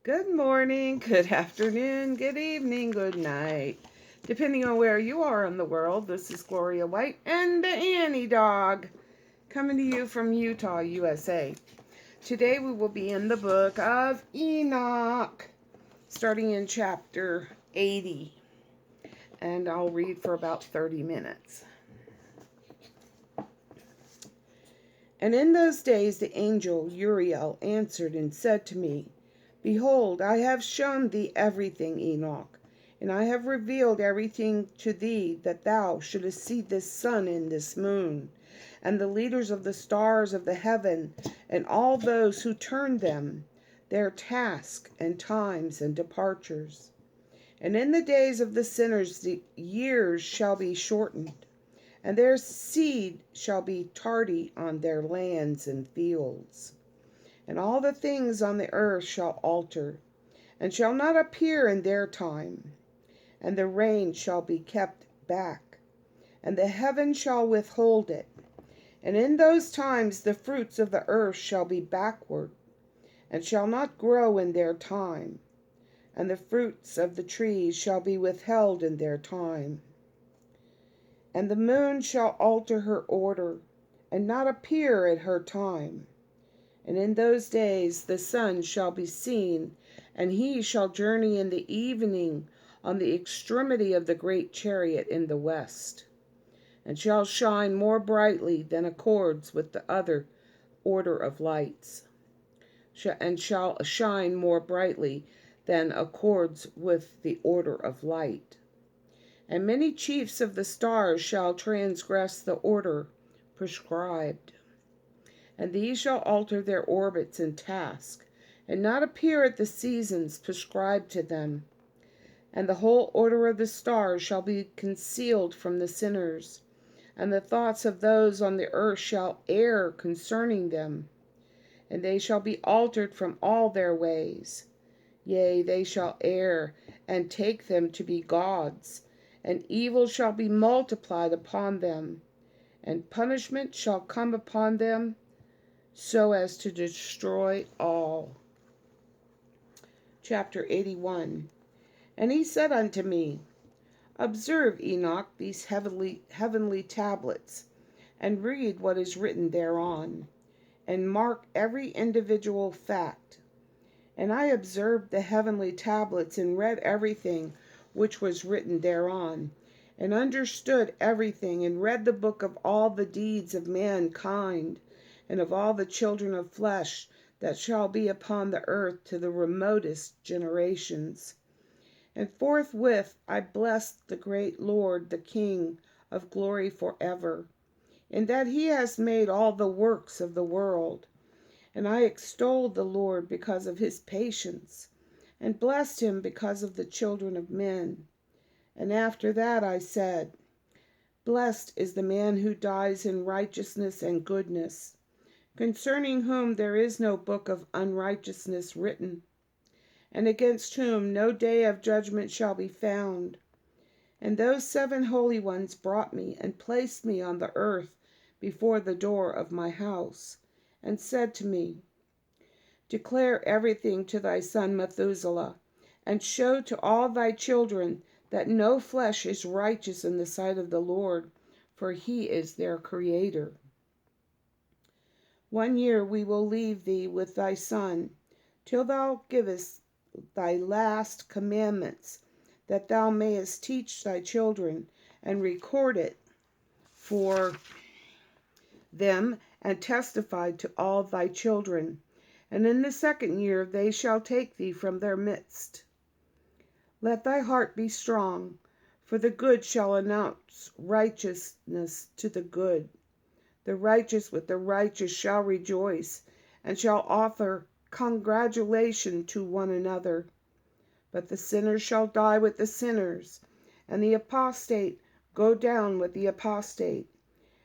Good morning, good afternoon, good evening, good night. Depending on where you are in the world, this is Gloria White and the Annie Dog coming to you from Utah, USA. Today we will be in the Book of Enoch, starting in chapter 80, and I'll read for about 30 minutes. And in those days the angel Uriel answered and said to me, Behold, I have shown thee everything, Enoch, and I have revealed everything to thee, that thou shouldest see this sun and this moon, and the leaders of the stars of the heaven, and all those who turn them, their task and times and departures. And in the days of the sinners the years shall be shortened, and their seed shall be tardy on their lands and fields. And all the things on the earth shall alter, and shall not appear in their time. And the rain shall be kept back, and the heaven shall withhold it. And in those times the fruits of the earth shall be backward, and shall not grow in their time. And the fruits of the trees shall be withheld in their time. And the moon shall alter her order, and not appear at her time. And in those days the sun shall be seen, and he shall journey in the evening on the extremity of the great chariot in the west, and shall shine more brightly than accords with the other order of lights, and shall shine more brightly than accords with the order of light. And many chiefs of the stars shall transgress the order prescribed. And these shall alter their orbits and task, and not appear at the seasons prescribed to them. And the whole order of the stars shall be concealed from the sinners, and the thoughts of those on the earth shall err concerning them. And they shall be altered from all their ways. Yea, they shall err, and take them to be gods, and evil shall be multiplied upon them, and punishment shall come upon them, so as to destroy all. Chapter 81. And he said unto me, Observe, Enoch, these heavenly tablets, and read what is written thereon, and mark every individual fact. And I observed the heavenly tablets, and read everything which was written thereon, and understood everything, and read the book of all the deeds of mankind, and of all the children of flesh that shall be upon the earth to the remotest generations. And forthwith I blessed the great Lord, the King of glory forever, in that he has made all the works of the world. And I extolled the Lord because of his patience, and blessed him because of the children of men. And after that I said, Blessed is the man who dies in righteousness and goodness, concerning whom there is no book of unrighteousness written, and against whom no day of judgment shall be found. And those 7 holy ones brought me and placed me on the earth before the door of my house, and said to me, Declare everything to thy son Methuselah, and show to all thy children that no flesh is righteous in the sight of the Lord, for he is their creator. 1 year we will leave thee with thy son, till thou givest thy last commandments, that thou mayest teach thy children, and record it for them, and testify to all thy children. And in the 2nd year they shall take thee from their midst. Let thy heart be strong, for the good shall announce righteousness to the good. The righteous with the righteous shall rejoice, and shall offer congratulation to one another. But the sinners shall die with the sinners, and the apostate go down with the apostate.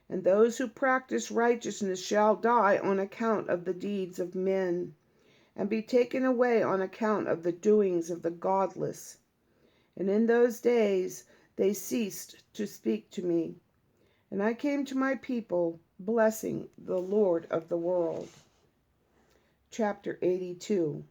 And those who practice righteousness shall die on account of the deeds of men, and be taken away on account of the doings of the godless. And in those days they ceased to speak to me. And I came to my people, blessing the Lord of the world. Chapter 82.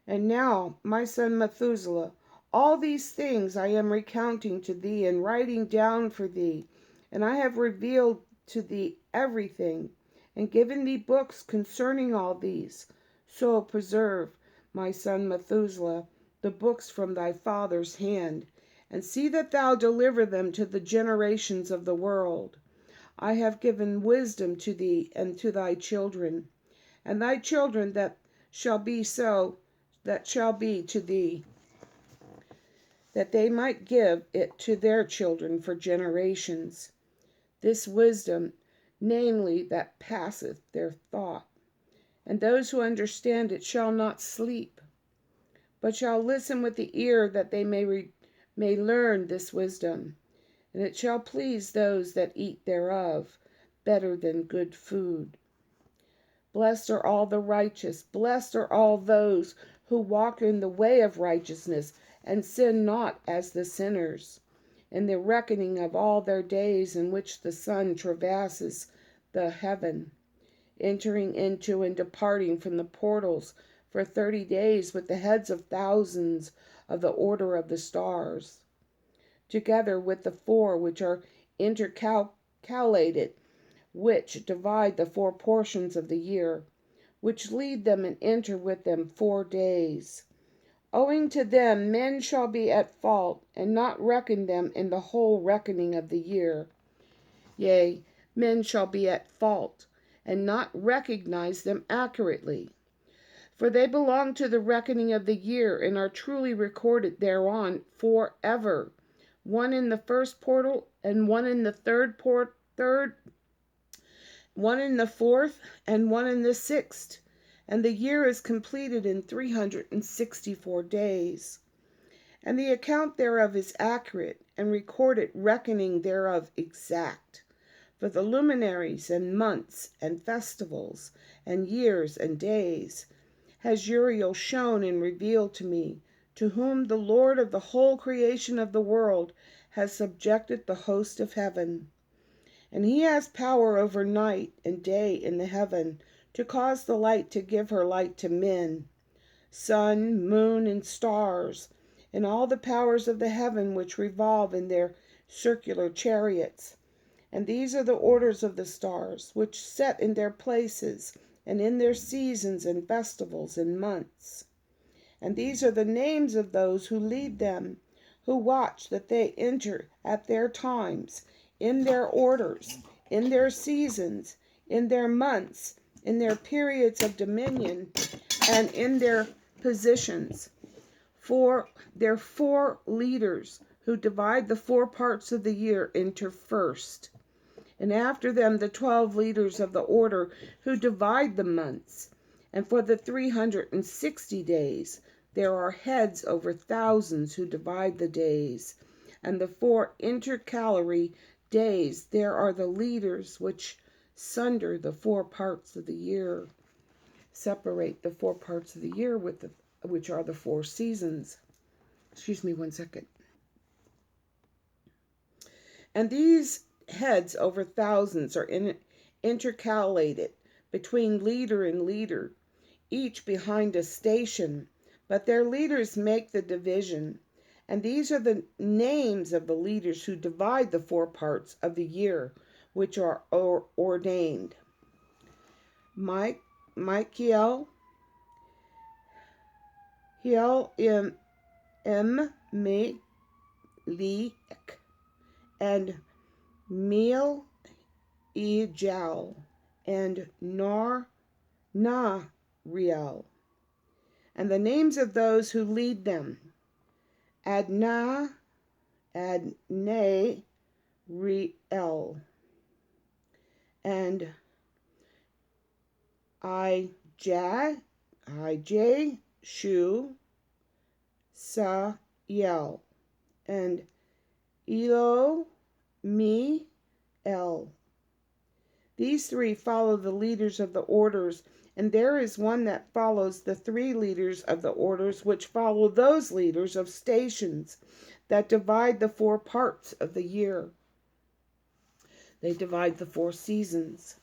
And now, my son Methuselah, all these things I am recounting to thee and writing down for thee, and I have revealed to thee everything, and given thee books concerning all these. So preserve, my son Methuselah, the books from thy father's hand, and see that thou deliver them to the generations of the world. I have given wisdom to thee and to thy children, and thy children shall be that shall be to thee, that they might give it to their children for generations. This wisdom, namely, that passeth their thought, and those who understand it shall not sleep, but shall listen with the ear, that they may learn this wisdom, and it shall please those that eat thereof better than good food. Blessed are all the righteous, blessed are all those who walk in the way of righteousness, and sin not as the sinners, in the reckoning of all their days in which the sun travasses the heaven, entering into and departing from the portals for 30 days with the heads of thousands of the order of the stars, together with the four which are intercalated, which divide the 4 portions of the year, which lead them and enter with them 4 days. Owing to them men shall be at fault, and not reckon them in the whole reckoning of the year. Yea, men shall be at fault, and not recognize them accurately. For they belong to the reckoning of the year, and are truly recorded thereon forever, one in the first portal, and one in the third, one in the fourth, and one in the sixth, and the year is completed in 364 days. And the account thereof is accurate, and recorded reckoning thereof exact. For the luminaries, and months, and festivals, and years, and days, has Uriel shown and revealed to me, to whom the Lord of the whole creation of the world has subjected the host of heaven. And he has power over night and day in the heaven, to cause the light to give her light to men, sun, moon, and stars, and all the powers of the heaven which revolve in their circular chariots. And these are the orders of the stars, which set in their places, and in their seasons and festivals and months. And these are the names of those who lead them, who watch that they enter at their times, in their orders, in their seasons, in their months, in their periods of dominion, and in their positions. For their 4 leaders, who divide the 4 parts of the year, enter first. And after them the 12 leaders of the order, who divide the months. And for the 360 days, there are heads over thousands who divide the days. And the 4 intercalary days, there are the leaders which sunder the 4 parts of the year, separate the 4 parts of the year which are the 4 seasons. Excuse me one second. And these heads over thousands are intercalated between leader and leader, each behind a station, but their leaders make the division. And these are the names of the leaders who divide the 4 parts of the year, which are ordained. Michael, Hiel, Melech, and Meel, Ejal, and Nariel. And the names of those who lead them: Adnah, Adnai, Reel, and Ij, Shu, Sael, and Elo, El. These 3 follow the leaders of the orders, and there is one that follows the 3 leaders of the orders, which follow those leaders of stations that divide the 4 parts of the year. They divide the 4 seasons.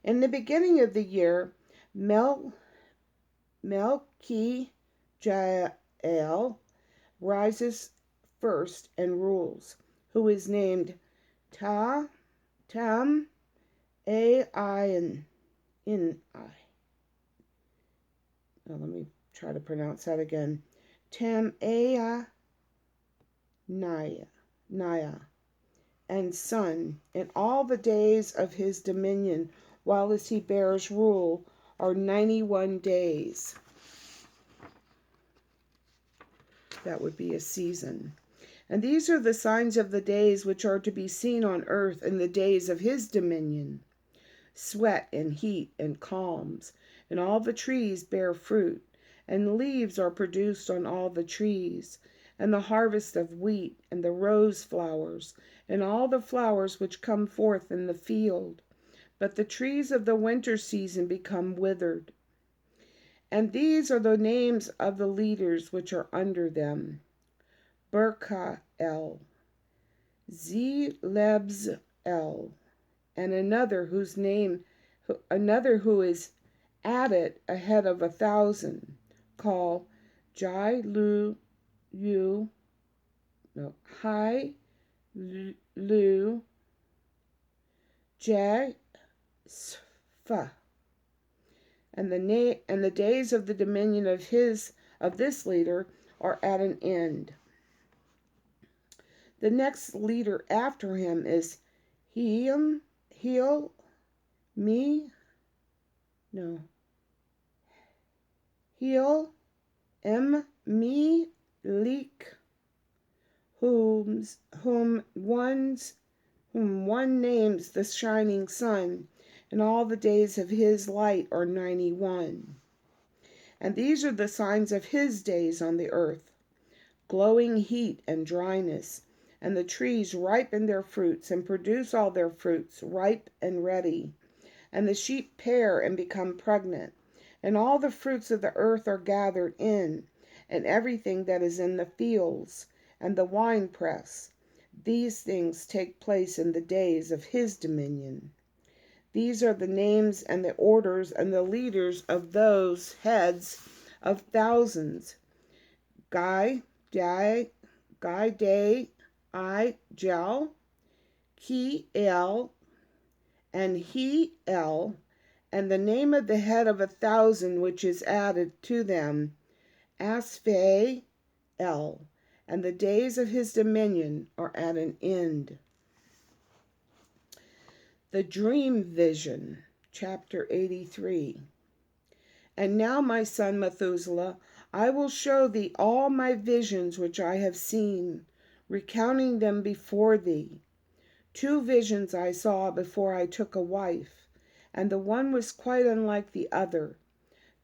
In the beginning of the year, Melchizedek, Jael, rises first and rules, who is named Tam Ain. Now let me try to pronounce that again. Tam Naya, and son, in all the days of his dominion, while as he bears rule, are 91 days. That would be a season. And these are the signs of the days which are to be seen on earth in the days of his dominion: sweat and heat and calms, and all the trees bear fruit, and leaves are produced on all the trees, and the harvest of wheat, and the rose flowers, and all the flowers which come forth in the field. But the trees of the winter season become withered. And these are the names of the leaders which are under them: Berkael, Zelebzeel, and another who is added ahead of 1,000, called Jai-Lu, Jesphah. And the days of the dominion of this leader are at an end. The next leader after him is Heal Leak, whom one names the shining sun, and all the days of his light are 91. And these are the signs of his days on the earth: glowing heat and dryness, and the trees ripen their fruits and produce all their fruits ripe and ready, and the sheep pair and become pregnant, and all the fruits of the earth are gathered in, and everything that is in the fields, and the winepress. These things take place in the days of his dominion. These are the names and the orders and the leaders of those heads of thousands: Guy, Day, I, Jel, Ki, El, and He, El, and the name of the head of 1,000 which is added to them, Asphael, and the days of his dominion are at an end. The Dream Vision, chapter 83. And now, my son Methuselah, I will show thee all my visions which I have seen, recounting them before thee. 2 visions I saw before I took a wife, and the one was quite unlike the other.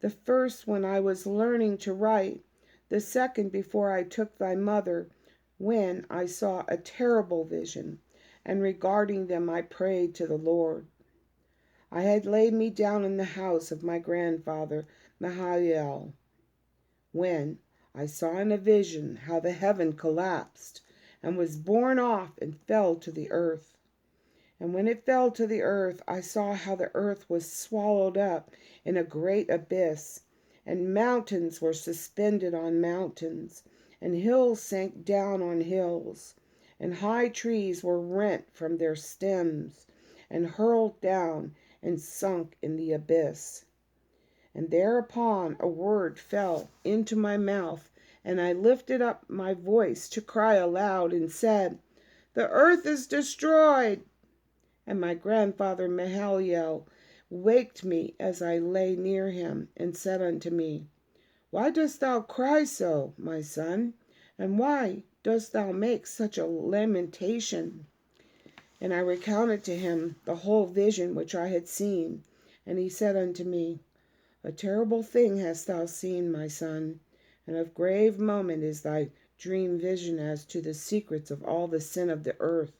The first when I was learning to write, the second before I took thy mother, when I saw a terrible vision, and regarding them I prayed to the Lord. I had laid me down in the house of my grandfather Mahalalel, when I saw in a vision how the heaven collapsed, and was borne off and fell to the earth. And when it fell to the earth, I saw how the earth was swallowed up in a great abyss, and mountains were suspended on mountains, and hills sank down on hills, and high trees were rent from their stems, and hurled down and sunk in the abyss. And thereupon a word fell into my mouth, and I lifted up my voice to cry aloud, and said, The earth is destroyed. And my grandfather Mahalalel waked me as I lay near him, and said unto me, Why dost thou cry so, my son? And why dost thou make such a lamentation? And I recounted to him the whole vision which I had seen. And he said unto me, A terrible thing hast thou seen, my son, and of grave moment is thy dream vision as to the secrets of all the sin of the earth.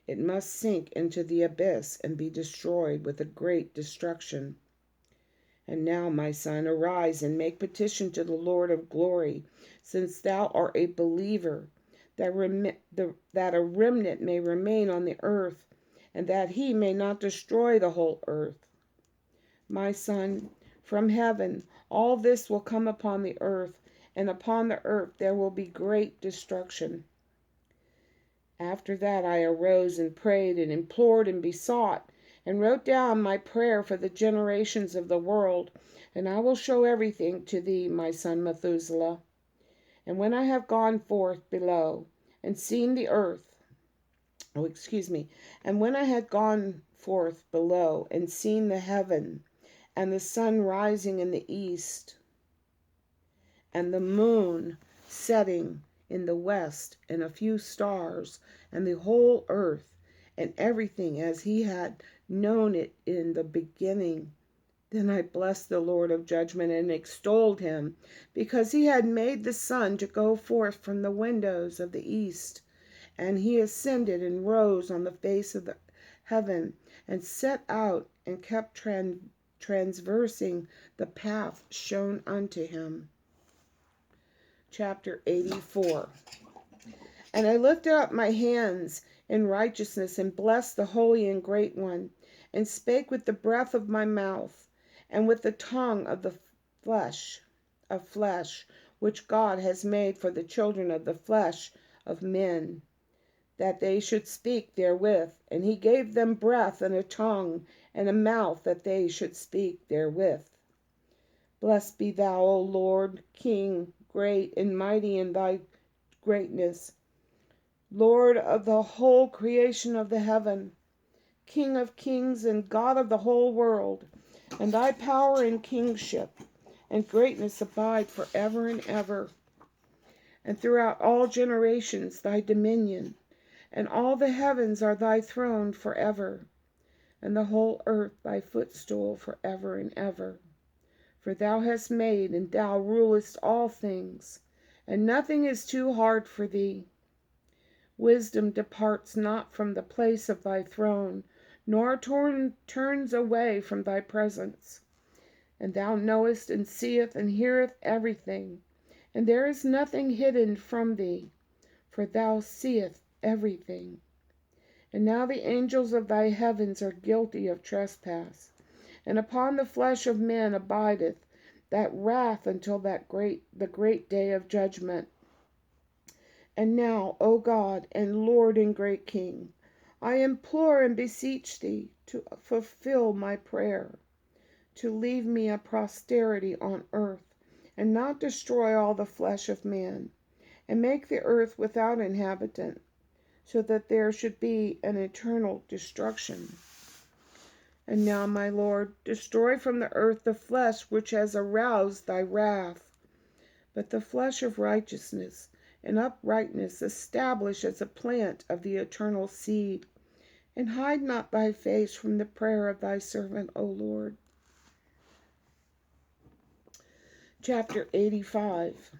It must sink into the abyss and be destroyed with a great destruction. And now, my son, arise and make petition to the Lord of glory, since thou art a believer, that a remnant may remain on the earth, and that he may not destroy the whole earth. My son, from heaven all this will come upon the earth, and upon the earth there will be great destruction. After that I arose and prayed and implored and besought, and wrote down my prayer for the generations of the world, and I will show everything to thee, my son Methuselah. And when I have gone forth below and seen the earth, and when I had gone forth below and seen the heaven, and the sun rising in the east, and the moon setting in the west, and a few stars, and the whole earth, and everything as he had known it in the beginning. Then I blessed the Lord of judgment and extolled him, because he had made the sun to go forth from the windows of the east. And he ascended and rose on the face of the heaven, and set out and kept transversing the path shown unto him. Chapter 84. And I lifted up my hands in righteousness, and blessed the Holy and Great One, and spake with the breath of my mouth, and with the tongue of the flesh, which God has made for the children of the flesh of men, that they should speak therewith. And he gave them breath and a tongue and a mouth, that they should speak therewith. Blessed be thou, O Lord, King, great and mighty in thy greatness, Lord of the whole creation of the heaven, King of kings and God of the whole world. And thy power and kingship and greatness abide forever and ever. And throughout all generations thy dominion, and all the heavens are thy throne forever, and the whole earth thy footstool forever and ever. For thou hast made, and thou rulest all things, and nothing is too hard for thee. Wisdom departs not from the place of thy throne, nor turns away from thy presence. And thou knowest and seest and hearest everything, and there is nothing hidden from thee, for thou seest everything. And now the angels of thy heavens are guilty of trespass, and upon the flesh of men abideth that wrath until the great day of judgment. And now, O God, and Lord and great King, I implore and beseech thee to fulfill my prayer, to leave me a posterity on earth, and not destroy all the flesh of man, and make the earth without inhabitant, so that there should be an eternal destruction. And now, my Lord, destroy from the earth the flesh which has aroused thy wrath, but the flesh of righteousness and uprightness establish as a plant of the eternal seed, and hide not thy face from the prayer of thy servant, O Lord. Chapter 85.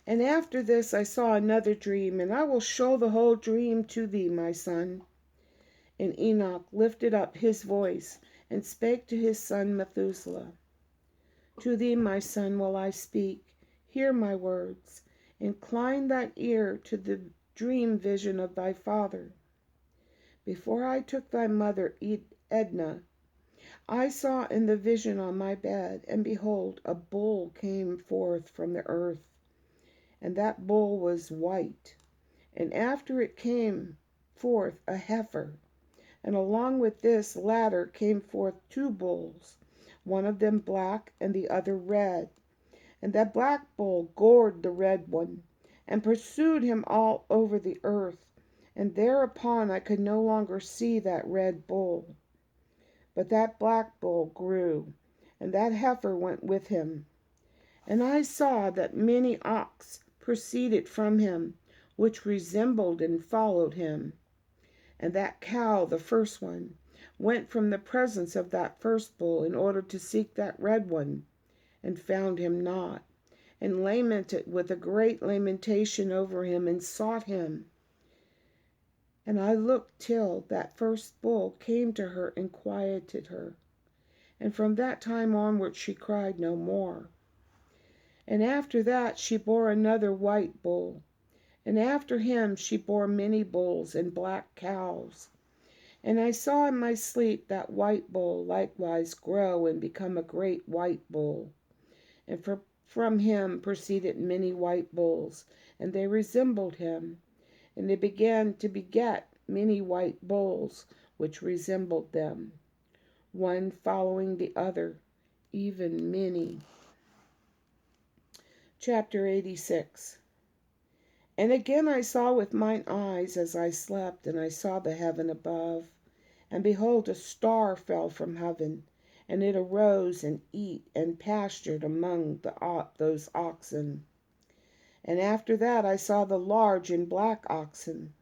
And after this I saw another dream, and I will show the whole dream to thee, my son. And Enoch lifted up his voice, and spake to his son Methuselah. To thee, my son, will I speak. Hear my words. Incline thine ear to the dream vision of thy father. Before I took thy mother Edna, I saw in the vision on my bed, and behold, a bull came forth from the earth, and that bull was white. And after it came forth a heifer, and along with this latter came forth two bulls, one of them black and the other red. And that black bull gored the red one, and pursued him all over the earth. And thereupon I could no longer see that red bull. But that black bull grew, and that heifer went with him. And I saw that many ox proceeded from him, which resembled and followed him. And that cow, the first one, went from the presence of that first bull in order to seek that red one, and found him not, and lamented with a great lamentation over him, and sought him. And I looked till that first bull came to her and quieted her. And from that time onward she cried no more. And after that she bore another white bull. And after him she bore many bulls and black cows. And I saw in my sleep that white bull likewise grow and become a great white bull. And From him proceeded many white bulls, and they resembled him. And they began to beget many white bulls, which resembled them, one following the other, even many. Chapter 86. And again I saw with mine eyes as I slept, and I saw the heaven above. And behold, a star fell from heaven, and it arose and eat and pastured among those oxen. And after that I saw the large and black oxen,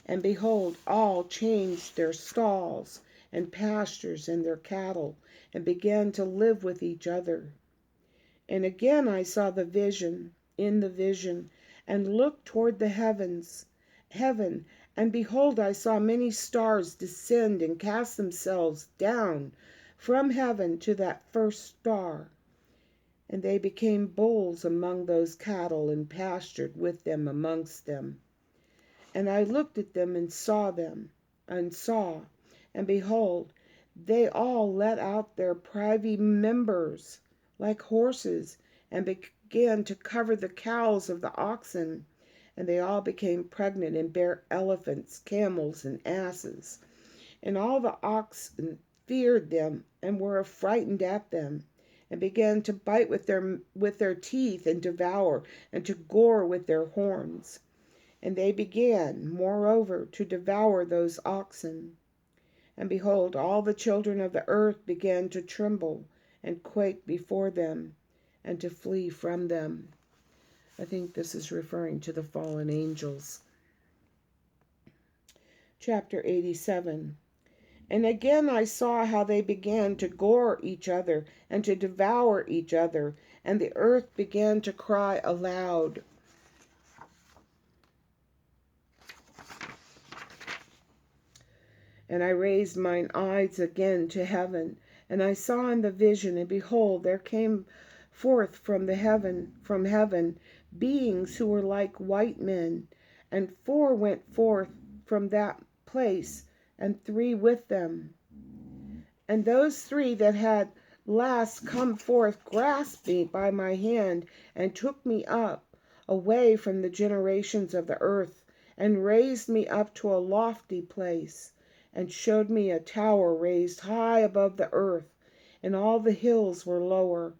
and behold, all changed their stalls and pastures and their cattle, and began to live with each other. And again I saw in the vision, and looked toward the heaven, and behold, I saw many stars descend and cast themselves down from heaven to that first star. And they became bulls among those cattle, and pastured with them amongst them. And I looked at them, and and behold, they all let out their privy members like horses, and began to cover the cows of the oxen. And they all became pregnant, and bare elephants, camels, and asses. And all the oxen feared them, and were affrighted at them, and began to bite with their teeth, and devour, and to gore with their horns. And they began, moreover, to devour those oxen. And behold, all the children of the earth began to tremble and quake before them, and to flee from them. I think this is referring to the fallen angels. Chapter 87. And again I saw how they began to gore each other, and to devour each other, and the earth began to cry aloud. And I raised mine eyes again to heaven, and I saw in the vision, and behold, there came forth from heaven beings who were like white men, and 4 went forth from that place, and 3 with them. And those 3 that had last come forth grasped me by my hand, and took me up away from the generations of the earth, and raised me up to a lofty place, and showed me a tower raised high above the earth, and all the hills were lower.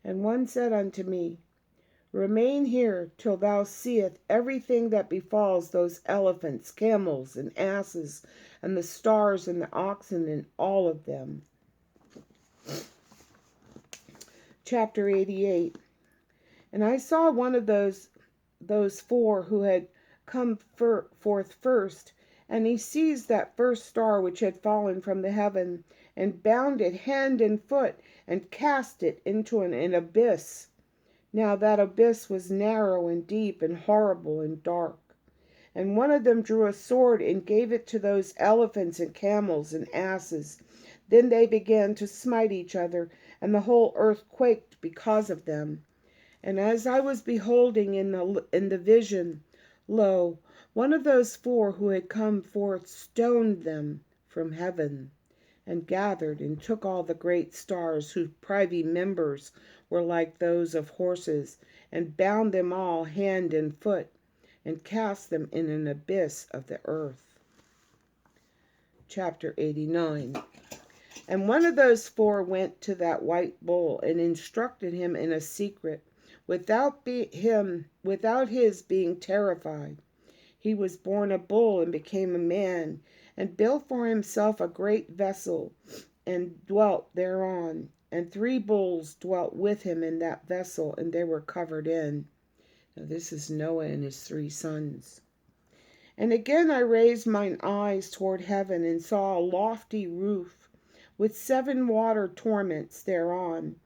And one said unto me, Remain here till thou seest everything that befalls those elephants, camels, and asses, and the stars, and the oxen, and all of them. Chapter 88. And I saw one of those 4 who had come forth first, and he seized that first star which had fallen from the heaven, and bound it hand and foot, and cast it into an abyss. Now that abyss was narrow and deep and horrible and dark. And one of them drew a sword and gave it to those elephants and camels and asses. Then they began to smite each other, and the whole earth quaked because of them. And as I was beholding in the vision, lo, one of those 4 who had come forth stoned them from heaven, and gathered and took all the great stars, whose privy members were like those of horses, and bound them all hand and foot, and cast them in an abyss of the earth. Chapter 89. And one of those 4 went to that white bull, and instructed him in a secret, without his being terrified. He was born a bull, and became a man, and built for himself a great vessel, and dwelt thereon. And 3 bulls dwelt with him in that vessel, and they were covered in. Now this is Noah and his 3 sons. And again I raised mine eyes toward heaven, and saw a lofty roof, with 7 water torrents thereon.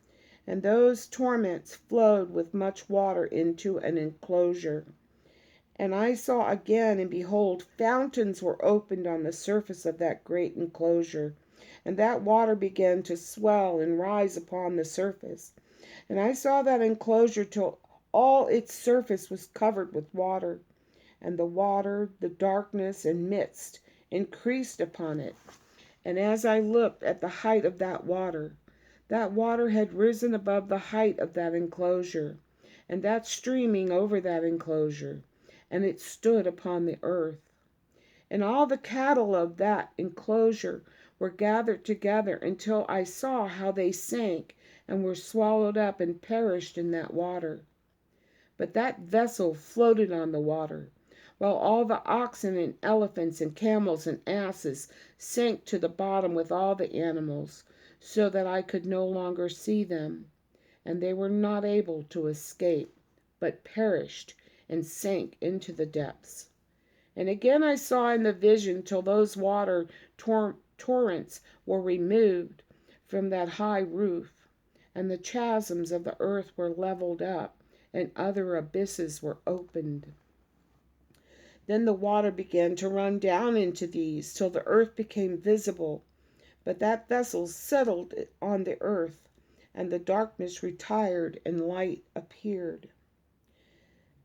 And those torrents flowed with much water into an enclosure. And I saw again, and behold, fountains were opened on the surface of that great enclosure. And that water began to swell and rise upon the surface. And I saw that enclosure till all its surface was covered with water. And the water, the darkness, and mist increased upon it. And as I looked at the height of that water, That water had risen above the height of that enclosure, and that streaming over that enclosure, and it stood upon the earth. And all the cattle of that enclosure were gathered together until I saw how they sank and were swallowed up and perished in that water. But that vessel floated on the water, while all the oxen and elephants and camels and asses sank to the bottom with all the animals, so that I could no longer see them, and they were not able to escape, but perished and sank into the depths. And again I saw in the vision till those water torrents were removed from that high roof, and the chasms of the earth were leveled up, and other abysses were opened. Then the water began to run down into these till the earth became visible, but that vessel settled on the earth, and the darkness retired, and light appeared.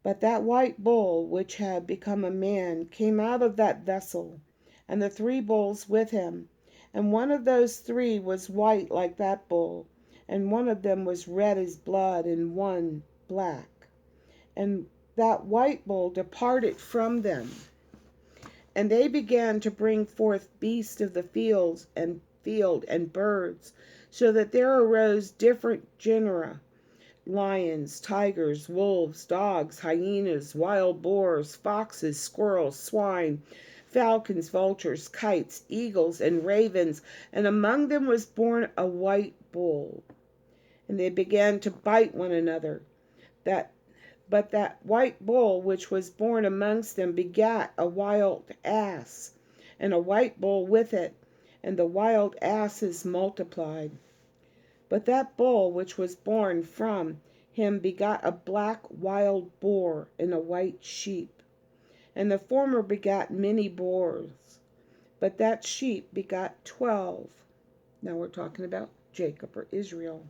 But that white bull, which had become a man, came out of that vessel, and the 3 bulls with him. And one of those 3 was white like that bull, and one of them was red as blood, and one black. And that white bull departed from them, and they began to bring forth beasts of the field and birds, so that there arose different genera: lions, tigers, wolves, dogs, hyenas, wild boars, foxes, squirrels, swine, falcons, vultures, kites, eagles, and ravens, and among them was born a white bull. And they began to bite one another. But that white bull which was born amongst them begat a wild ass, and a white bull with it, and the wild asses multiplied. But that bull which was born from him begot a black wild boar and a white sheep. And the former begat many boars, but that sheep begot 12. Now we're talking about Jacob or Israel.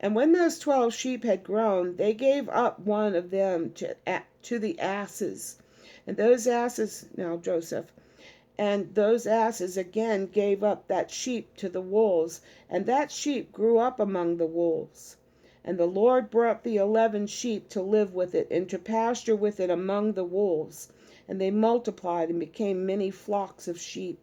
And when those 12 sheep had grown, they gave up one of them to the asses. And those asses, now Joseph, and those asses again gave up that sheep to the wolves, and that sheep grew up among the wolves. And the Lord brought the 11 sheep to live with it, and to pasture with it among the wolves. And they multiplied and became many flocks of sheep.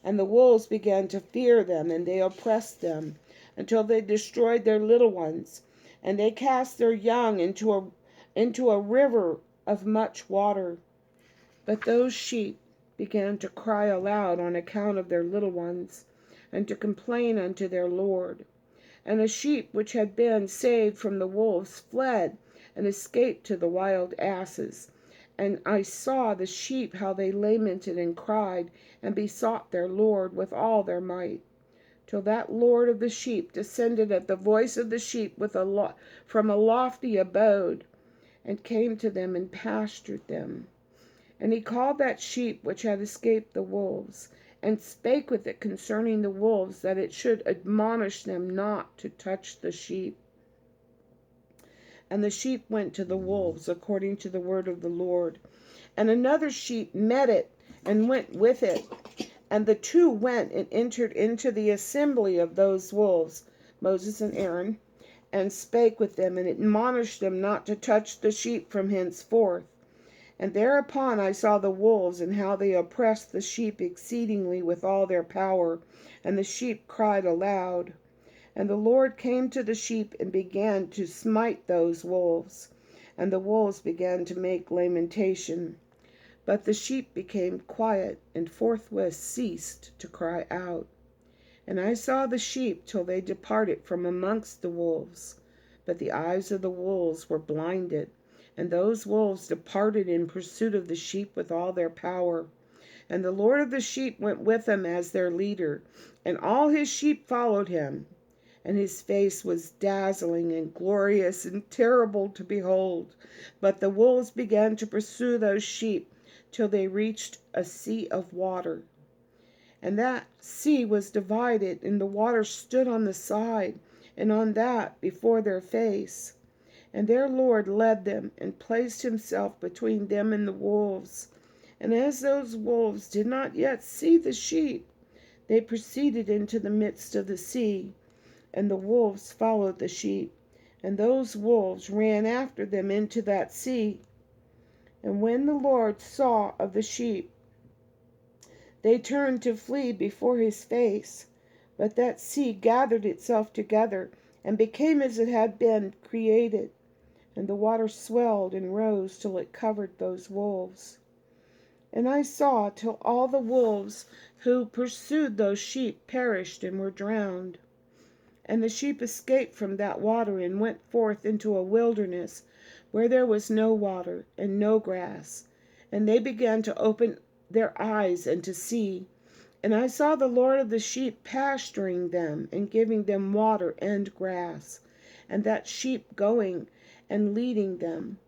And the wolves began to fear them, and they oppressed them, until they destroyed their little ones. And they cast their young into a river of much water. But those sheep began to cry aloud on account of their little ones, and to complain unto their Lord. And a sheep which had been saved from the wolves fled, and escaped to the wild asses. And I saw the sheep how they lamented and cried, and besought their Lord with all their might, till that Lord of the sheep descended at the voice of the sheep from a lofty abode, and came to them and pastured them. And he called that sheep which had escaped the wolves, and spake with it concerning the wolves, that it should admonish them not to touch the sheep. And the sheep went to the wolves according to the word of the Lord. And another sheep met it, and went with it. And the 2 went and entered into the assembly of those wolves, Moses and Aaron, and spake with them, and admonished them not to touch the sheep from henceforth. And thereupon I saw the wolves, and how they oppressed the sheep exceedingly with all their power, and the sheep cried aloud. And the Lord came to the sheep, and began to smite those wolves. And the wolves began to make lamentation. But the sheep became quiet, and forthwith ceased to cry out. And I saw the sheep till they departed from amongst the wolves. But the eyes of the wolves were blinded, and those wolves departed in pursuit of the sheep with all their power. And the Lord of the sheep went with them as their leader, and all his sheep followed him. And his face was dazzling and glorious and terrible to behold. But the wolves began to pursue those sheep till they reached a sea of water. And that sea was divided, and the water stood on the side, and on that before their face. And their Lord led them, and placed himself between them and the wolves. And as those wolves did not yet see the sheep, they proceeded into the midst of the sea, and the wolves followed the sheep, and those wolves ran after them into that sea. And when the Lord saw of the sheep, they turned to flee before his face. But that sea gathered itself together, and became as it had been created, and the water swelled and rose till it covered those wolves. And I saw till all the wolves who pursued those sheep perished and were drowned. And the sheep escaped from that water, and went forth into a wilderness, where there was no water and no grass. And they began to open their eyes and to see. And I saw the Lord of the sheep pasturing them, and giving them water and grass, and that sheep going and leading them.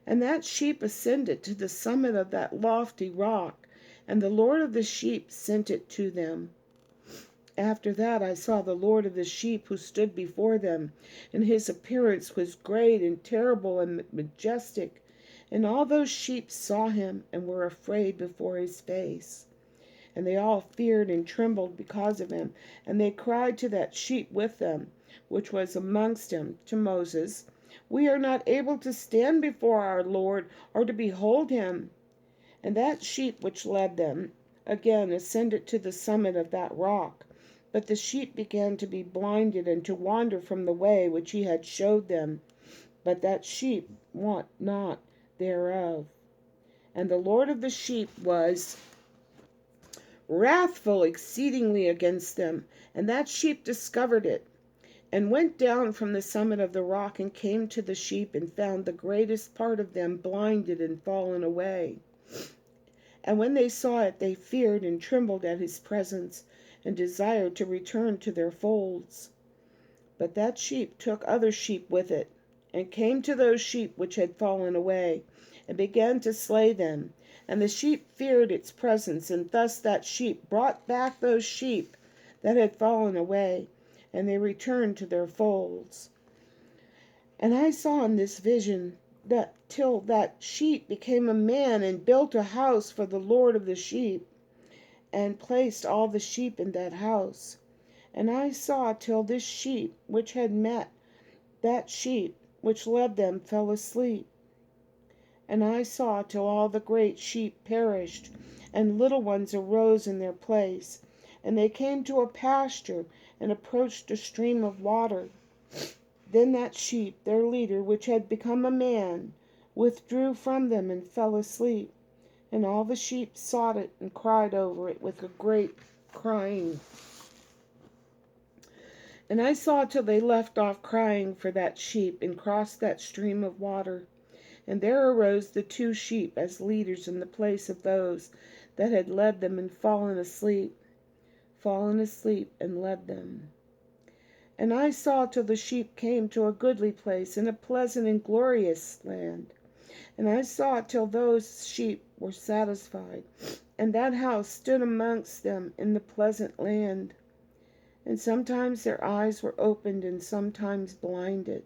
And that sheep ascended to the summit of that lofty rock, and the Lord of the sheep sent it to them. After that I saw the Lord of the sheep, who stood before them, and his appearance was great and terrible and majestic. And all those sheep saw him, and were afraid before his face. And they all feared and trembled because of him. And they cried to that sheep with them, which was amongst them, to Moses, We are not able to stand before our Lord, or to behold him. And that sheep which led them again ascended to the summit of that rock. But the sheep began to be blinded, and to wander from the way which he had showed them. But that sheep wot not thereof. And the Lord of the sheep was wrathful exceedingly against them. And that sheep discovered it, and went down from the summit of the rock, and came to the sheep, and found the greatest part of them blinded and fallen away. And when they saw it, they feared and trembled at his presence, and desired to return to their folds. But that sheep took other sheep with it, and came to those sheep which had fallen away, and began to slay them. And the sheep feared its presence, and thus that sheep brought back those sheep that had fallen away, and they returned to their folds. And I saw in this vision that till that sheep became a man, and built a house for the Lord of the sheep, and placed all the sheep in that house. And I saw till this sheep which had met that sheep which led them fell asleep. And I saw till all the great sheep perished, and little ones arose in their place. And they came to a pasture, and approached a stream of water. Then that sheep, their leader, which had become a man, withdrew from them, and fell asleep. And all the sheep sought it, and cried over it with a great crying. And I saw till they left off crying for that sheep, and crossed that stream of water. And there arose the two sheep as leaders in the place of those that had led them, and fallen asleep, and led them. And I saw till the sheep came to a goodly place, in a pleasant and glorious land. And I saw till those sheep were satisfied, and that house stood amongst them in the pleasant land. And sometimes their eyes were opened, and sometimes blinded,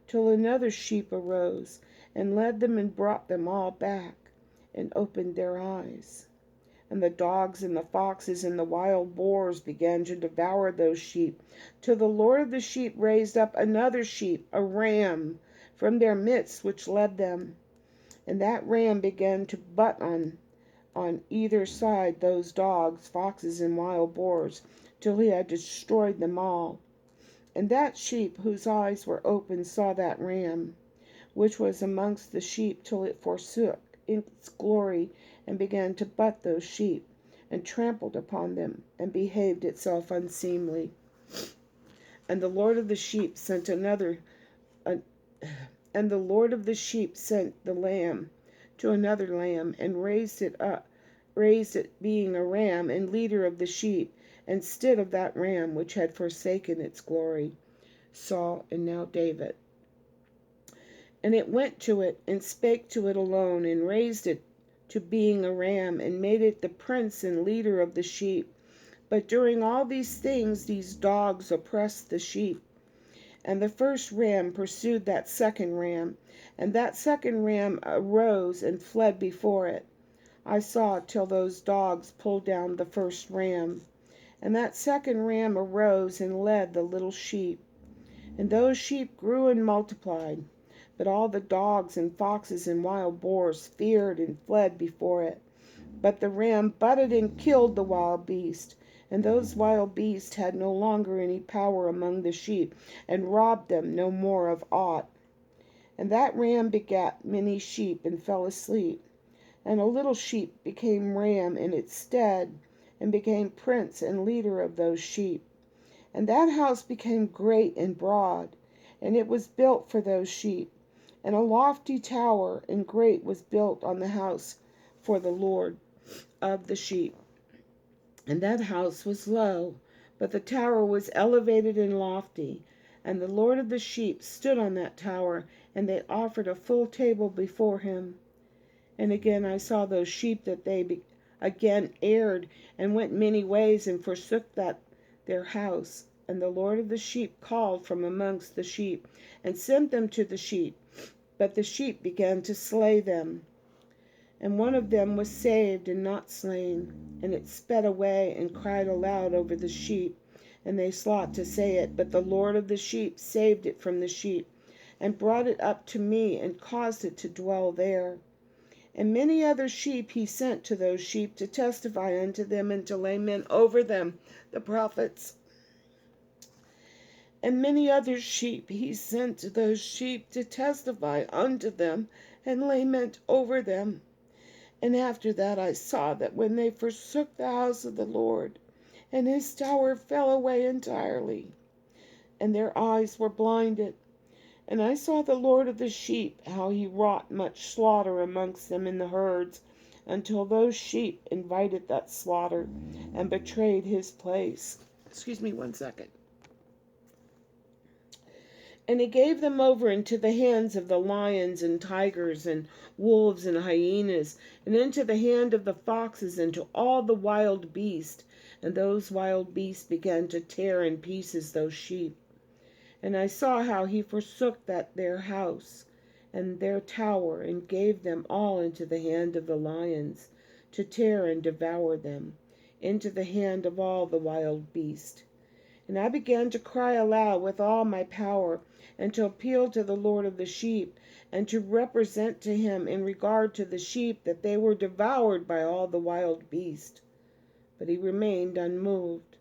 till another sheep arose, and led them, and brought them all back, and opened their eyes. And the dogs and the foxes and the wild boars began to devour those sheep, till the Lord of the sheep raised up another sheep, a ram, from their midst, which led them. And that ram began to butt on either side those dogs, foxes, and wild boars, till he had destroyed them all. And that sheep whose eyes were open saw that ram, which was amongst the sheep, till it forsook its glory, and began to butt those sheep, and trampled upon them, and behaved itself unseemly. And the Lord of the sheep sent and the Lord of the sheep sent the lamb to another lamb, and raised it, being a ram, and leader of the sheep, instead of that ram which had forsaken its glory, Saul, and now David. And it went to it, and spake to it alone, and raised it to being a ram, and made it the prince and leader of the sheep. But during all these things, these dogs oppressed the sheep. And the first ram pursued that second ram, and that second ram arose and fled before it. I saw till those dogs pulled down the first ram, And that second ram arose and led the little sheep. And those sheep grew and multiplied. But all the dogs and foxes and wild boars feared and fled before it. But the ram butted and killed the wild beast. And those wild beasts had no longer any power among the sheep, and robbed them no more of aught. And that ram begat many sheep, and fell asleep. And a little sheep became ram in its stead, and became prince and leader of those sheep. And that house became great and broad, and it was built for those sheep. And a lofty tower and great was built on the house for the Lord of the sheep. And that house was low, but the tower was elevated and lofty. And the Lord of the sheep stood on that tower, and they offered a full table before him. And again I saw those sheep that again erred, and went many ways, and forsook their house. And the Lord of the sheep called from amongst the sheep, and sent them to the sheep. But the sheep began to slay them. And one of them was saved and not slain. And it sped away and cried aloud over the sheep. And they sought to say it, but the Lord of the sheep saved it from the sheep, and brought it up to me, and caused it to dwell there. And many other sheep he sent to those sheep to testify unto them, and to lay men over them, the prophets. And many other sheep he sent to those sheep to testify unto them, and lay men over them. And after that I saw that when they forsook the house of the Lord, and his tower fell away entirely, and their eyes were blinded. And I saw the Lord of the sheep, how he wrought much slaughter amongst them in the herds, until those sheep invited that slaughter, and betrayed his place. Excuse me 1 second. And he gave them over into the hands of the lions and tigers and wolves and hyenas, and into the hand of the foxes, and to all the wild beasts. And those wild beasts began to tear in pieces those sheep. And I saw how he forsook their house and their tower, and gave them all into the hand of the lions, to tear and devour them, into the hand of all the wild beasts. And I began to cry aloud with all my power, and to appeal to the Lord of the sheep, and to represent to him in regard to the sheep that they were devoured by all the wild beasts. But he remained unmoved,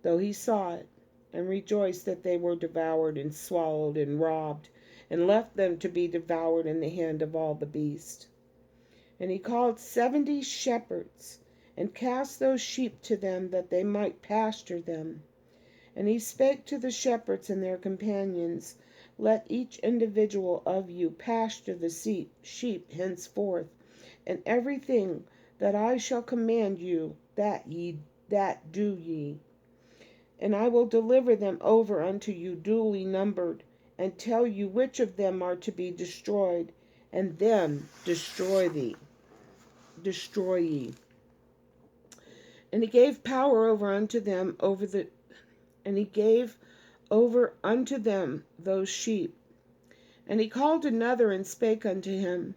though he saw it, and rejoiced that they were devoured and swallowed and robbed, and left them to be devoured in the hand of all the beasts. And he called 70 shepherds, and cast those sheep to them, that they might pasture them. And he spake to the shepherds and their companions, Let each individual of you pasture the sheep henceforth, and everything that I shall command you, that do ye. And I will deliver them over unto you duly numbered, and tell you which of them are to be destroyed, and them destroy ye. And he gave power over unto them and he gave over unto them those sheep. And he called another and spake unto him,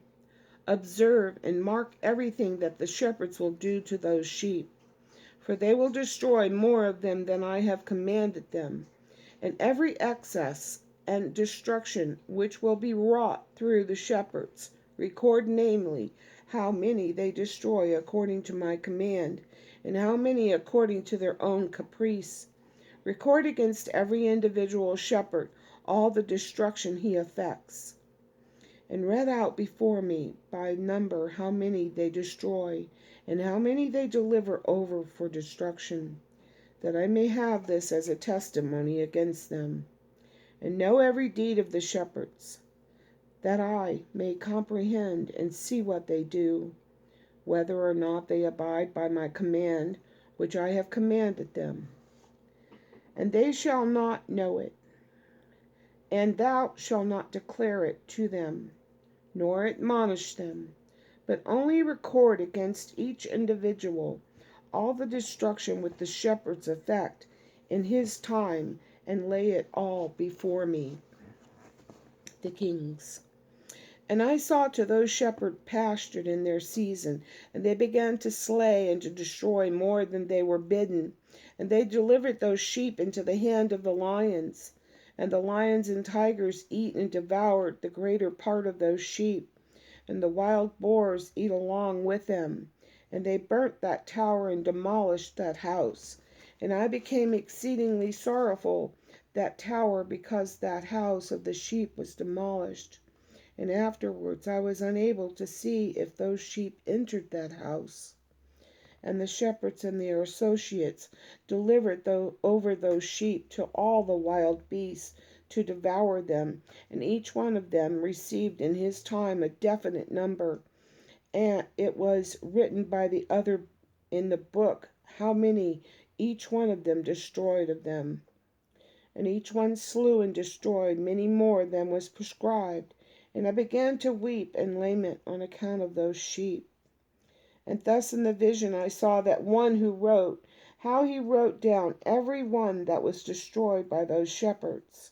Observe and mark everything that the shepherds will do to those sheep, for they will destroy more of them than I have commanded them. And every excess and destruction which will be wrought through the shepherds, record namely how many they destroy according to my command, and how many according to their own caprice. Record against every individual shepherd all the destruction he effects. And read out before me by number how many they destroy, and how many they deliver over for destruction, that I may have this as a testimony against them, and know every deed of the shepherds, that I may comprehend and see what they do, whether or not they abide by my command which I have commanded them. And they shall not know it, and thou shalt not declare it to them, nor admonish them, but only record against each individual all the destruction which the shepherds effect in his time, and lay it all before me. The kings. And I saw to those shepherds pastured in their season, and they began to slay and to destroy more than they were bidden. And they delivered those sheep into the hand of the lions. And the lions and tigers eat and devoured the greater part of those sheep, and the wild boars eat along with them. And they burnt that tower and demolished that house. And I became exceedingly sorrowful that tower, because that house of the sheep was demolished. And afterwards I was unable to see if those sheep entered that house. And the shepherds and their associates delivered over those sheep to all the wild beasts to devour them, and each one of them received in his time a definite number, and it was written by the other in the book how many each one of them destroyed of them. And each one slew and destroyed many more than was prescribed. And I began to weep and lament on account of those sheep. And thus in the vision I saw that one who wrote, how he wrote down every one that was destroyed by those shepherds,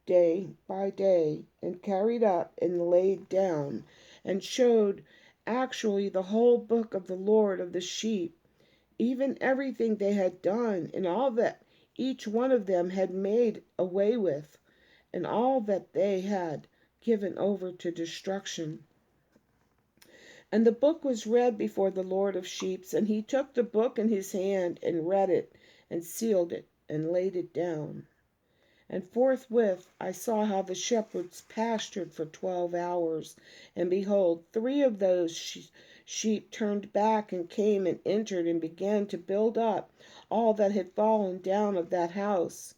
day by day, and carried up and laid down, and showed actually the whole book of the Lord of the sheep, even everything they had done, and all that each one of them had made away with, and all that they had given over to destruction. And the book was read before the Lord of sheep, and he took the book in his hand, and read it, and sealed it, and laid it down. And forthwith I saw how the shepherds pastured for 12 hours, and behold, 3 of those sheep turned back and came and entered and began to build up all that had fallen down of that house.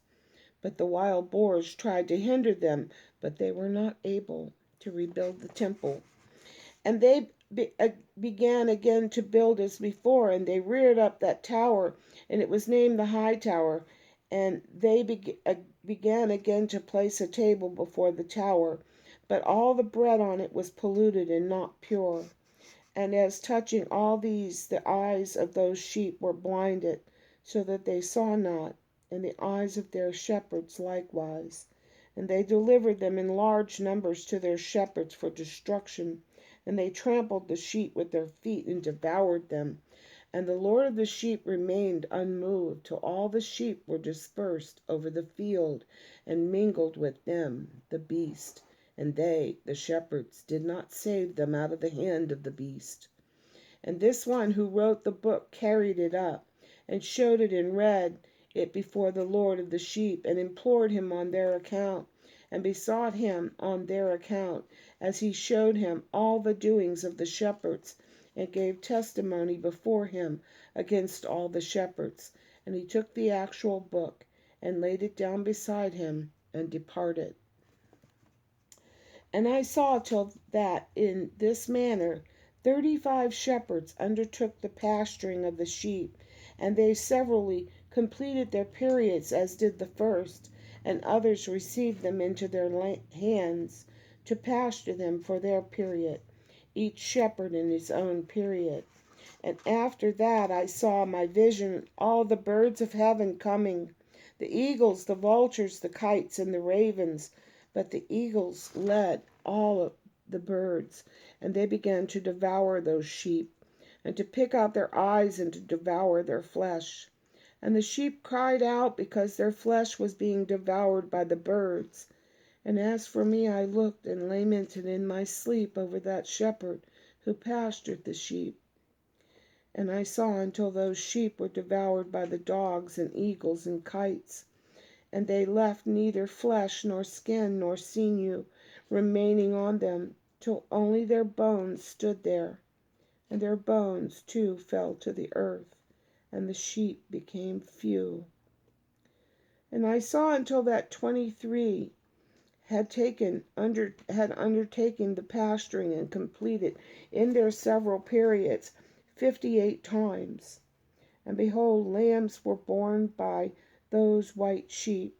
But the wild boars tried to hinder them, but they were not able to rebuild the temple. And they began again to build as before, and they reared up that tower, and it was named the High Tower. And they began again to place a table before the tower, but all the bread on it was polluted and not pure. And as touching all these, the eyes of those sheep were blinded, so that they saw not, and the eyes of their shepherds likewise. And they delivered them in large numbers to their shepherds for destruction. And they trampled the sheep with their feet and devoured them. And the Lord of the sheep remained unmoved till all the sheep were dispersed over the field, and mingled with them the beast. And they, the shepherds, did not save them out of the hand of the beast. And this one who wrote the book carried it up, and showed it and read it before the Lord of the sheep, and implored him on their account, and besought him on their account, as he showed him all the doings of the shepherds, and gave testimony before him against all the shepherds. And he took the actual book, and laid it down beside him, and departed. And I saw till that in this manner 35 shepherds undertook the pasturing of the sheep, and they severally completed their periods as did the first, and others received them into their hands to pasture them for their period, each shepherd in his own period. And after that I saw my vision all the birds of heaven coming, the eagles, the vultures, the kites, and the ravens. But the eagles led all of the birds, and they began to devour those sheep, and to pick out their eyes, and to devour their flesh. And the sheep cried out because their flesh was being devoured by the birds. And as for me, I looked and lamented in my sleep over that shepherd who pastured the sheep. And I saw until those sheep were devoured by the dogs and eagles and kites, and they left neither flesh nor skin nor sinew remaining on them, till only their bones stood there. And their bones too fell to the earth, and the sheep became few. And I saw until that 23 had undertaken the pasturing and completed in their several periods 58 times. And behold, lambs were born by those white sheep,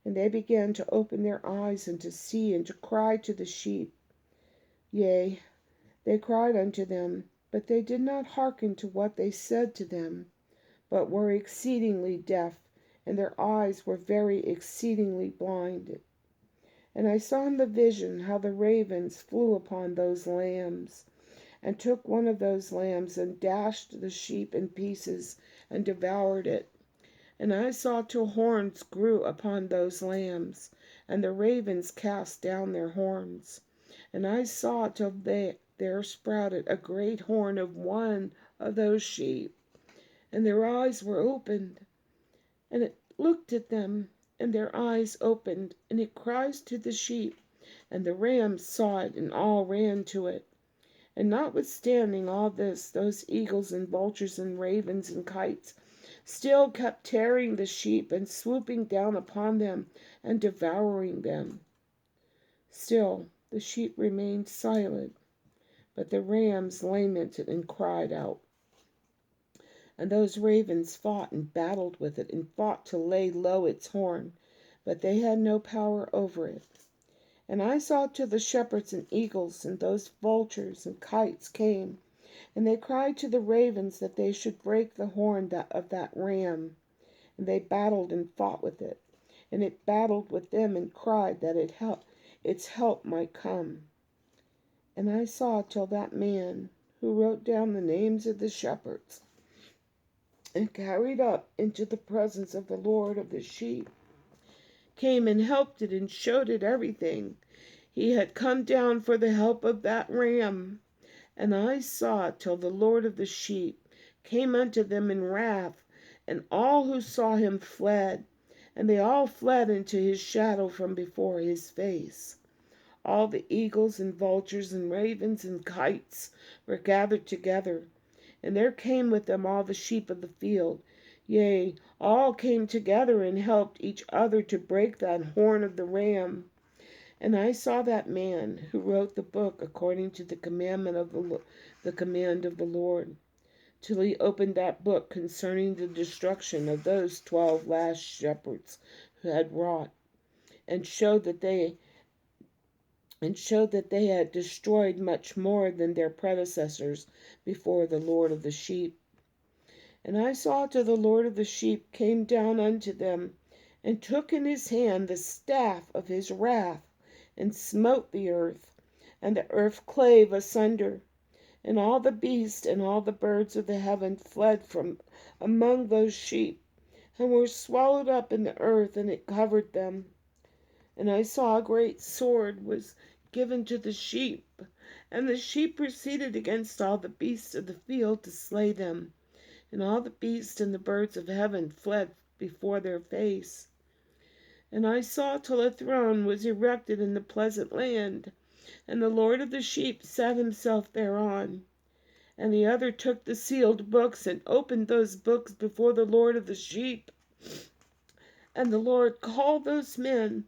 and they began to open their eyes and to see, and to cry to the sheep. Yea, they cried unto them, but they did not hearken to what they said to them, but were exceedingly deaf, and their eyes were very exceedingly blinded. And I saw in the vision how the ravens flew upon those lambs, and took one of those lambs, and dashed the sheep in pieces, and devoured it. And I saw till horns grew upon those lambs, and the ravens cast down their horns. And I saw till there sprouted a great horn of one of those sheep, and their eyes were opened. And it looked at them, and their eyes opened, and it cries to the sheep. And the rams saw it, and all ran to it. And notwithstanding all this, those eagles and vultures and ravens and kites still kept tearing the sheep, and swooping down upon them, and devouring them. Still the sheep remained silent, but the rams lamented and cried out. And those ravens fought and battled with it, and fought to lay low its horn, but they had no power over it. And I saw till the shepherds and eagles and those vultures and kites came, and they cried to the ravens that they should break the horn of that ram. And they battled and fought with it, and it battled with them, and cried that its help might come. And I saw till that man who wrote down the names of the shepherds, and carried up into the presence of the Lord of the sheep, came and helped it, and showed it everything. He had come down for the help of that ram. And I saw till the Lord of the sheep came unto them in wrath, and all who saw him fled, and they all fled into his shadow from before his face. All the eagles and vultures and ravens and kites were gathered together, and there came with them all the sheep of the field. Yea, all came together and helped each other to break that horn of the ram. And I saw that man who wrote the book according to the command of the Lord, till he opened that book concerning the destruction of those 12 last shepherds who had wrought, and showed that they had destroyed much more than their predecessors before the Lord of the sheep. And I saw till the Lord of the sheep came down unto them, and took in his hand the staff of his wrath, and smote the earth, and the earth clave asunder. And all the beasts and all the birds of the heaven fled from among those sheep, and were swallowed up in the earth, and it covered them. And I saw a great sword was given to the sheep, and the sheep proceeded against all the beasts of the field to slay them. And all the beasts and the birds of heaven fled before their face. And I saw till a throne was erected in the pleasant land, and the Lord of the sheep sat himself thereon. And the other took the sealed books, and opened those books before the Lord of the sheep. And the Lord called those men,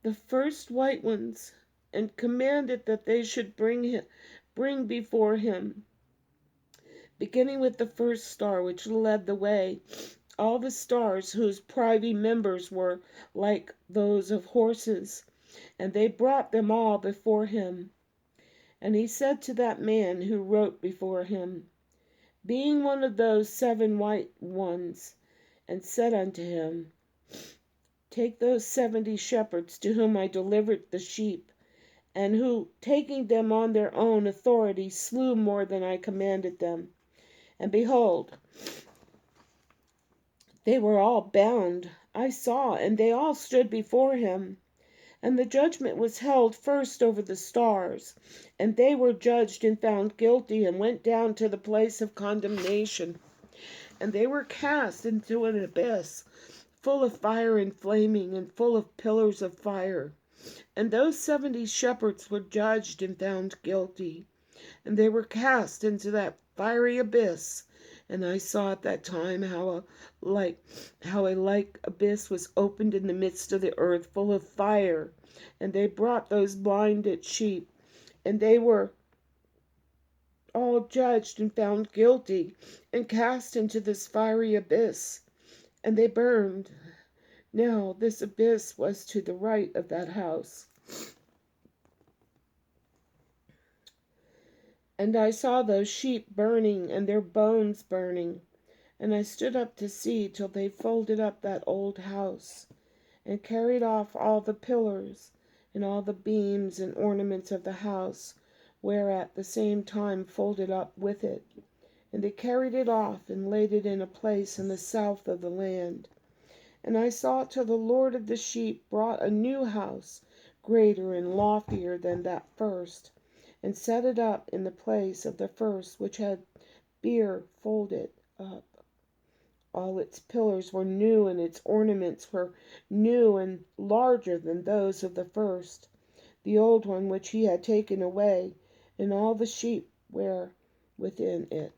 the first white ones, and commanded that they should bring before him, beginning with the first star which led the way, all the stars whose privy members were like those of horses, and they brought them all before him. And he said to that man who wrote before him, being one of those 7 white ones, and said unto him, take those 70 shepherds to whom I delivered the sheep, and who, taking them on their own authority, slew more than I commanded them. And behold, they were all bound, I saw, and they all stood before him. And the judgment was held first over the stars, and they were judged and found guilty, and went down to the place of condemnation. And they were cast into an abyss, full of fire and flaming, and full of pillars of fire. And those 70 shepherds were judged and found guilty, and they were cast into that fiery abyss. And I saw at that time how a like abyss was opened in the midst of the earth, full of fire. And they brought those blinded sheep, and they were all judged and found guilty, and cast into this fiery abyss, and they burned. Now this abyss was to the right of that house. And I saw those sheep burning, and their bones burning. And I stood up to see till they folded up that old house, and carried off all the pillars, and all the beams and ornaments of the house were at the same time folded up with it. And they carried it off and laid it in a place in the south of the land. And I saw till the Lord of the sheep brought a new house, greater and loftier than that first, and set it up in the place of the first which had beer folded up. All its pillars were new, and its ornaments were new and larger than those of the first, the old one which he had taken away, and all the sheep were within it.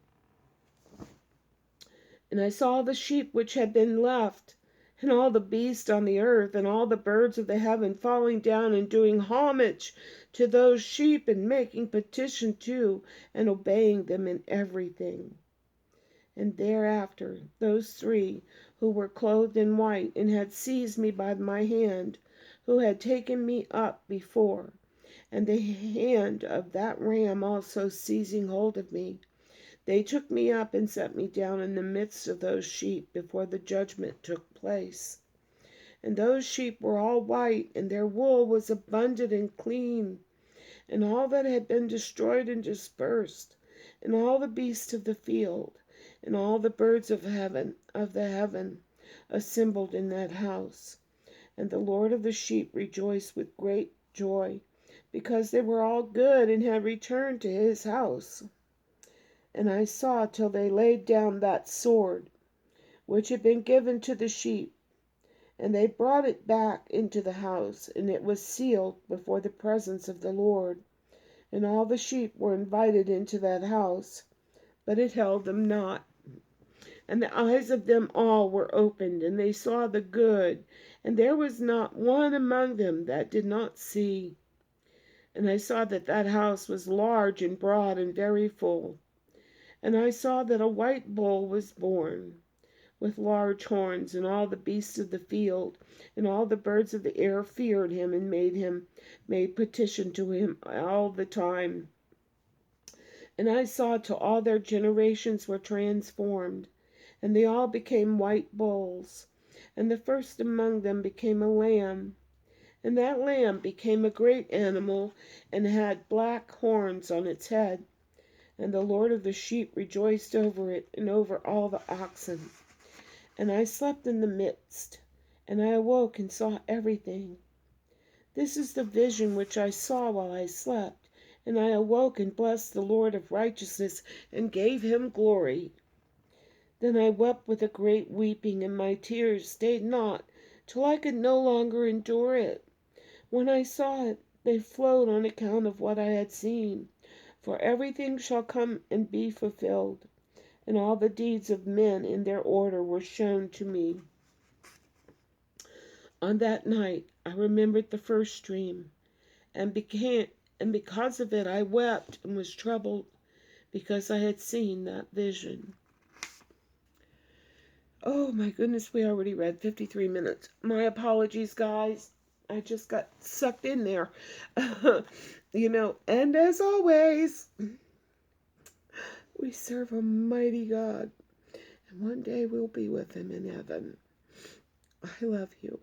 And I saw the sheep which had been left, and all the beasts on the earth, and all the birds of the heaven falling down and doing homage to those sheep, and making petition to and obeying them in everything. And thereafter those three who were clothed in white, and had seized me by my hand, who had taken me up before, and the hand of that ram also seizing hold of me, they took me up and set me down in the midst of those sheep before the judgment took place. And those sheep were all white, and their wool was abundant and clean. And all that had been destroyed and dispersed, and all the beasts of the field, and all the birds of the heaven, assembled in that house. And the Lord of the sheep rejoiced with great joy, because they were all good and had returned to his house. And I saw till they laid down that sword which had been given to the sheep, and they brought it back into the house, and it was sealed before the presence of the Lord. And all the sheep were invited into that house, but it held them not. And the eyes of them all were opened, and they saw the good, and there was not one among them that did not see. And I saw that that house was large and broad and very full. And I saw that a white bull was born, with large horns, and all the beasts of the field, and all the birds of the air feared him, and made petition to him all the time. And I saw till all their generations were transformed, and they all became white bulls. And the first among them became a lamb, and that lamb became a great animal, and had black horns on its head. And the Lord of the sheep rejoiced over it, and over all the oxen. And I slept in the midst, and I awoke and saw everything. This is the vision which I saw while I slept. And I awoke and blessed the Lord of righteousness, and gave him glory. Then I wept with a great weeping, and my tears stayed not, till I could no longer endure it. When I saw it, they flowed on account of what I had seen. For everything shall come and be fulfilled, and all the deeds of men in their order were shown to me. On that night I remembered the first dream, and because of it I wept and was troubled, because I had seen that vision. Oh my goodness, we already read 53 minutes. My apologies, guys. I just got sucked in there. And as always, we serve a mighty God, and one day we'll be with him in heaven. I love you.